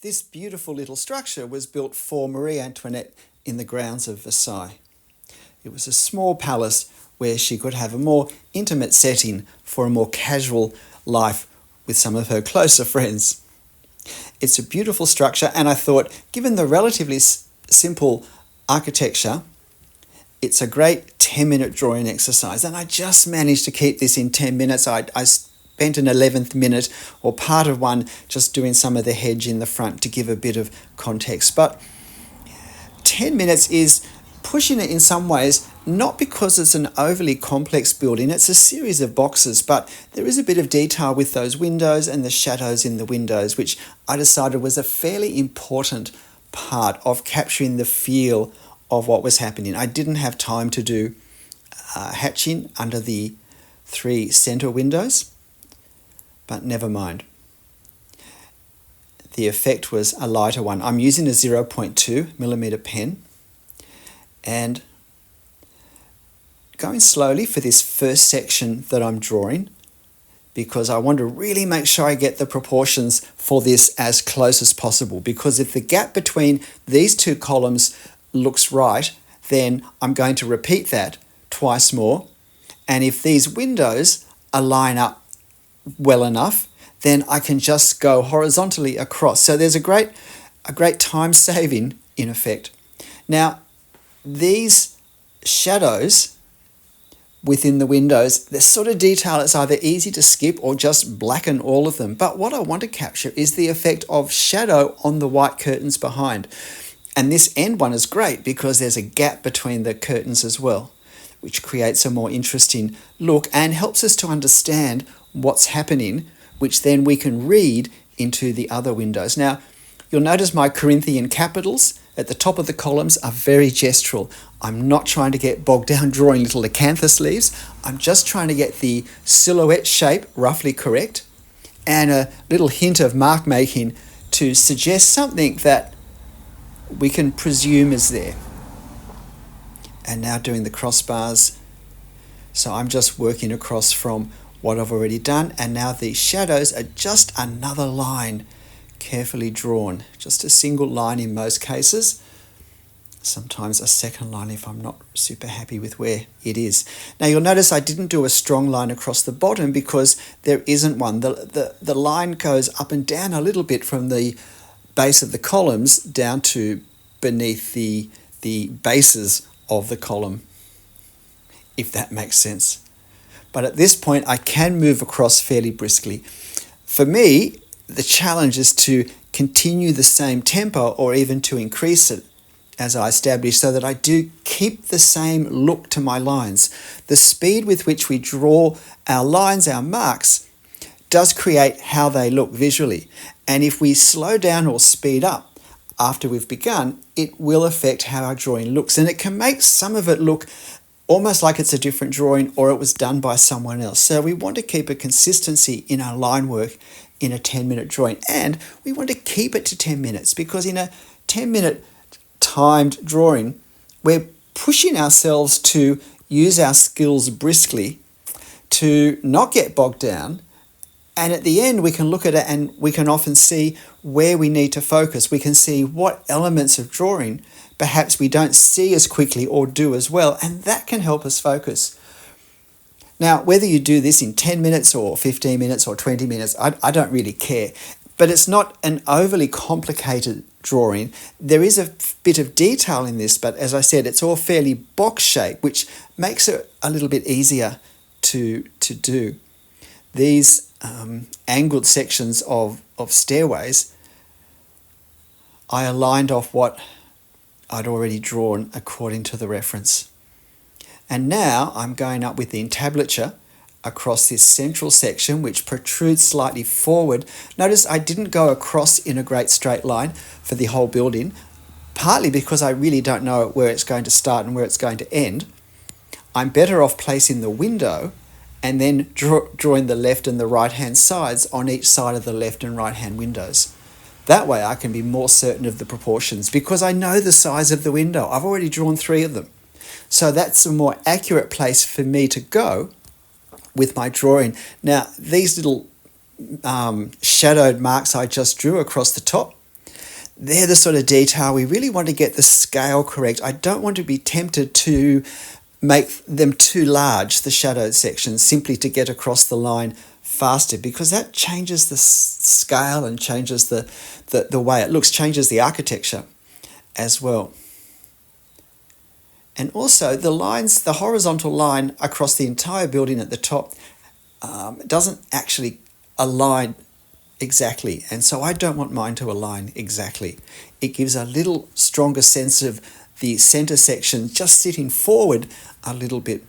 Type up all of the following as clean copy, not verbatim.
This beautiful little structure was built for Marie Antoinette in the grounds of Versailles. It was a small palace where she could have a more intimate setting for a more casual life with some of her closer friends. It's a beautiful structure, and I thought, given the relatively simple architecture, it's a great 10-minute drawing exercise, and I just managed to keep this in 10 minutes. I spent an 11th minute or part of one just doing some of the hedge in the front to give a bit of context. But 10 minutes is pushing it in some ways, not because it's an overly complex building. It's a series of boxes, but there is a bit of detail with those windows and the shadows in the windows, which I decided was a fairly important part of capturing the feel of what was happening. I didn't have time to do hatching under the 3 center windows, but never mind. The effect was a lighter one. I'm using a 0.2 millimeter pen and going slowly for this first section that I'm drawing, because I want to really make sure I get the proportions for this as close as possible, because if the gap between these 2 columns looks right, then I'm going to repeat that twice more. And if these windows align up well enough, then I can just go horizontally across. So there's a great time saving in effect. Now, these shadows within the windows, the sort of detail it's either easy to skip or just blacken all of them. But what I want to capture is the effect of shadow on the white curtains behind. And this end one is great because there's a gap between the curtains as well, which creates a more interesting look and helps us to understand what's happening, which then we can read into the other windows. Now, you'll notice my Corinthian capitals at the top of the columns are very gestural. I'm not trying to get bogged down drawing little acanthus leaves. I'm just trying to get the silhouette shape roughly correct and a little hint of mark making to suggest something that we can presume is there. And now doing the crossbars. So I'm just working across from what I've already done, and now the shadows are just another line carefully drawn, just a single line in most cases, sometimes a second line if I'm not super happy with where it is. Now you'll notice I didn't do a strong line across the bottom because there isn't one. The line goes up and down a little bit from the base of the columns down to beneath the bases of the column, if that makes sense. But at this point, I can move across fairly briskly. For me, the challenge is to continue the same tempo or even to increase it as I establish so that I do keep the same look to my lines. The speed with which we draw our lines, our marks, does create how they look visually. And if we slow down or speed up after we've begun, it will affect how our drawing looks. And it can make some of it look almost like it's a different drawing or it was done by someone else. So we want to keep a consistency in our line work in a 10-minute drawing. And we want to keep it to 10 minutes because in a 10-minute timed drawing, we're pushing ourselves to use our skills briskly to not get bogged down. And at the end, we can look at it and we can often see where we need to focus. We can see what elements of drawing perhaps we don't see as quickly or do as well, and that can help us focus. Now, whether you do this in 10 minutes or 15 minutes or 20 minutes, I don't really care. But it's not an overly complicated drawing. There is a bit of detail in this, but as I said, it's all fairly box shape, which makes it a little bit easier to do. These angled sections of stairways, I aligned off what I'd already drawn according to the reference. And now I'm going up with the entablature across this central section, which protrudes slightly forward. Notice I didn't go across in a great straight line for the whole building, partly because I really don't know where it's going to start and where it's going to end. I'm better off placing the window and then drawing the left and the right hand sides on each side of the left and right hand windows. That way I can be more certain of the proportions because I know the size of the window. I've already drawn 3 of them. So that's a more accurate place for me to go with my drawing. Now, these little shadowed marks I just drew across the top, they're the sort of detail we really want to get the scale correct. I don't want to be tempted to make them too large, the shadowed sections, simply to get across the line faster, because that changes the scale and changes the way it looks, changes the architecture as well. And also the lines, the horizontal line across the entire building at the top doesn't actually align exactly, and so I don't want mine to align exactly. It gives a little stronger sense of the center section just sitting forward a little bit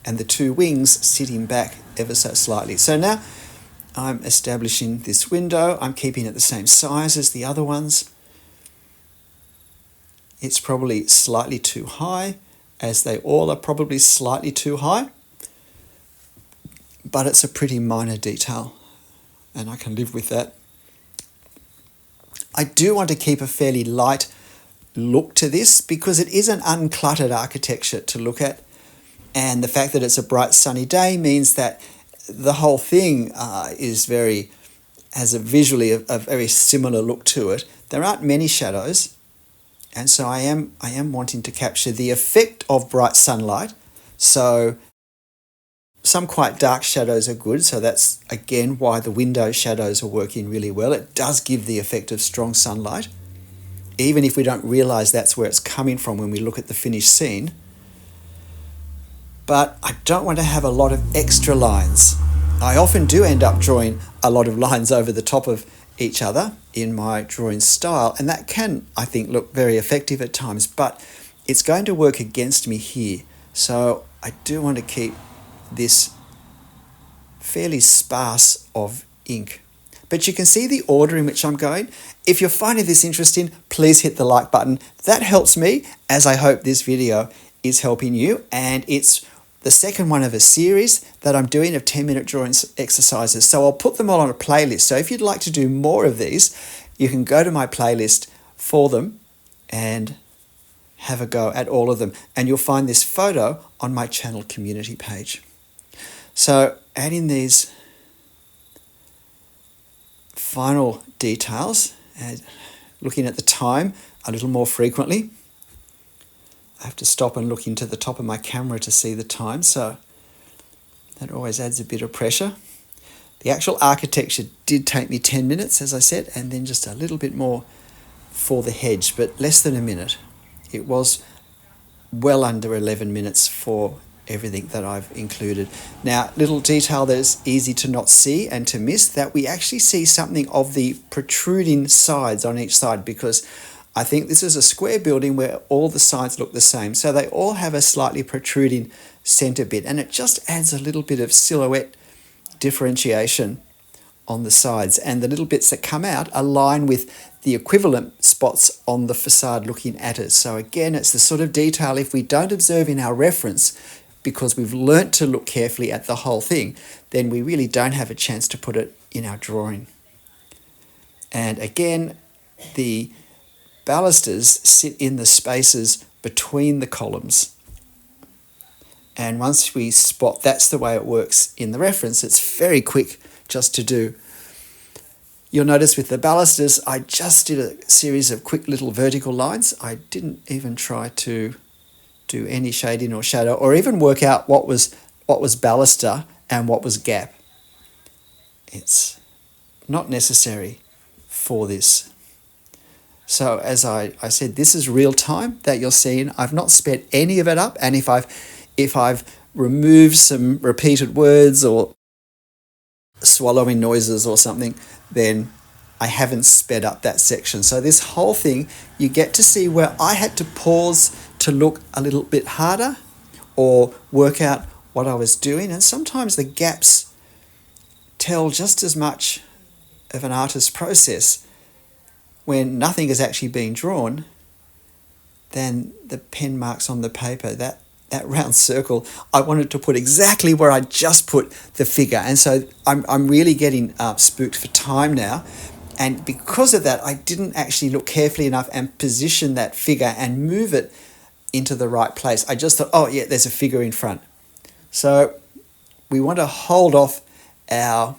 and the two wings sitting back ever so slightly. So now I'm establishing this window. I'm keeping it the same size as the other ones. It's probably slightly too high, as they all are probably slightly too high, but it's a pretty minor detail and I can live with that. I do want to keep a fairly light look to this because it is an uncluttered architecture to look at, and the fact that it's a bright sunny day means that the whole thing has a visually a very similar look to it. There aren't many shadows, and so I am wanting to capture the effect of bright sunlight. So some quite dark shadows are good, so that's again why the window shadows are working really well. It does give the effect of strong sunlight, even if we don't realise that's where it's coming from when we look at the finished scene. But I don't want to have a lot of extra lines. I often do end up drawing a lot of lines over the top of each other in my drawing style, and that can, I think, look very effective at times, but it's going to work against me here. So I do want to keep this fairly sparse of ink. But you can see the order in which I'm going. If you're finding this interesting, please hit the like button. That helps me, as I hope this video is helping you. And it's the second one of a series that I'm doing of 10-minute drawing exercises. So I'll put them all on a playlist. So if you'd like to do more of these, you can go to my playlist for them and have a go at all of them. And you'll find this photo on my channel community page. So adding these final details, and looking at the time a little more frequently. I have to stop and look into the top of my camera to see the time, so that always adds a bit of pressure. The actual architecture did take me 10 minutes, as I said, and then just a little bit more for the hedge, but less than a minute. It was well under 11 minutes for everything that I've included. Now, little detail that is easy to not see and to miss, that we actually see something of the protruding sides on each side, because I think this is a square building where all the sides look the same. So they all have a slightly protruding center bit, and it just adds a little bit of silhouette differentiation on the sides, and the little bits that come out align with the equivalent spots on the facade looking at us. So again, it's the sort of detail, if we don't observe in our reference, because we've learnt to look carefully at the whole thing, then we really don't have a chance to put it in our drawing. And again, the balusters sit in the spaces between the columns. And once we spot that's the way it works in the reference, it's very quick just to do. You'll notice with the balusters, I just did a series of quick little vertical lines. I didn't even try to do any shading or shadow, or even work out what was baluster and what was gap. It's not necessary for this. So as I said, this is real time that you're seeing. I've not sped any of it up, and if I've removed some repeated words or swallowing noises or something, then I haven't sped up that section. So this whole thing, you get to see where I had to pause to look a little bit harder or work out what I was doing. And sometimes the gaps tell just as much of an artist's process when nothing is actually being drawn than the pen marks on the paper. That round circle, I wanted to put exactly where I just put the figure. And so I'm really getting spooked for time now. And because of that, I didn't actually look carefully enough and position that figure and move it into the right place. I just thought, oh yeah, there's a figure in front. So we want to hold off our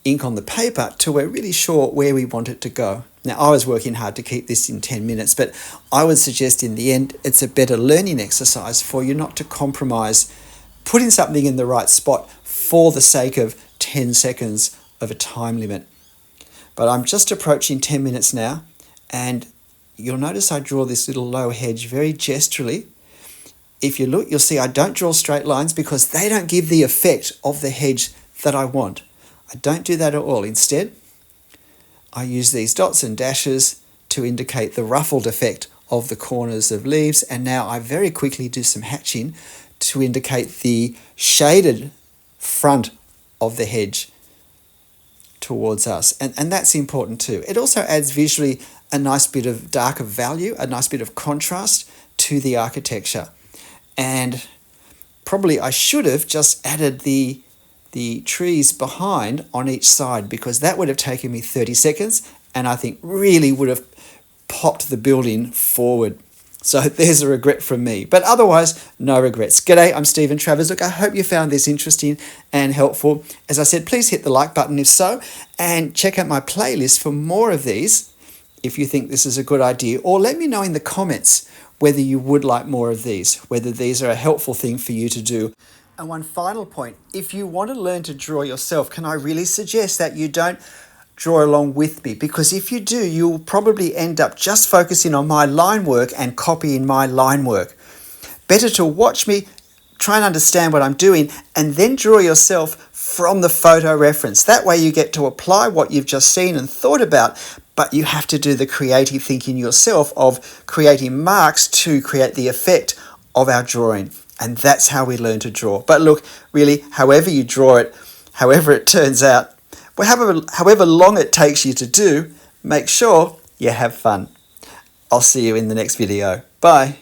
ink on the paper till we're really sure where we want it to go. Now, I was working hard to keep this in 10 minutes, but I would suggest in the end, it's a better learning exercise for you not to compromise putting something in the right spot for the sake of 10 seconds of a time limit. But I'm just approaching 10 minutes now, and you'll notice I draw this little low hedge very gesturally. If you look, you'll see I don't draw straight lines because they don't give the effect of the hedge that I want. I don't do that at all. Instead, I use these dots and dashes to indicate the ruffled effect of the corners of leaves, and now I very quickly do some hatching to indicate the shaded front of the hedge towards us, and that's important too. It also adds visually a nice bit of darker value, a nice bit of contrast to the architecture. And probably I should have just added the trees behind on each side, because that would have taken me 30 seconds and I think really would have popped the building forward. So there's a regret from me, but otherwise, no regrets. G'day, I'm Stephen Travers. Look, I hope you found this interesting and helpful. As I said, please hit the like button if so, and check out my playlist for more of these if you think this is a good idea, or let me know in the comments whether you would like more of these, whether these are a helpful thing for you to do. And one final point, if you want to learn to draw yourself, can I really suggest that you don't draw along with me? Because if you do, you'll probably end up just focusing on my line work and copying my line work. Better to watch me, try and understand what I'm doing, and then draw yourself from the photo reference. That way you get to apply what you've just seen and thought about, but you have to do the creative thinking yourself of creating marks to create the effect of our drawing. And that's how we learn to draw. But look, really, however you draw it, however it turns out, however long it takes you to do, make sure you have fun. I'll see you in the next video. Bye.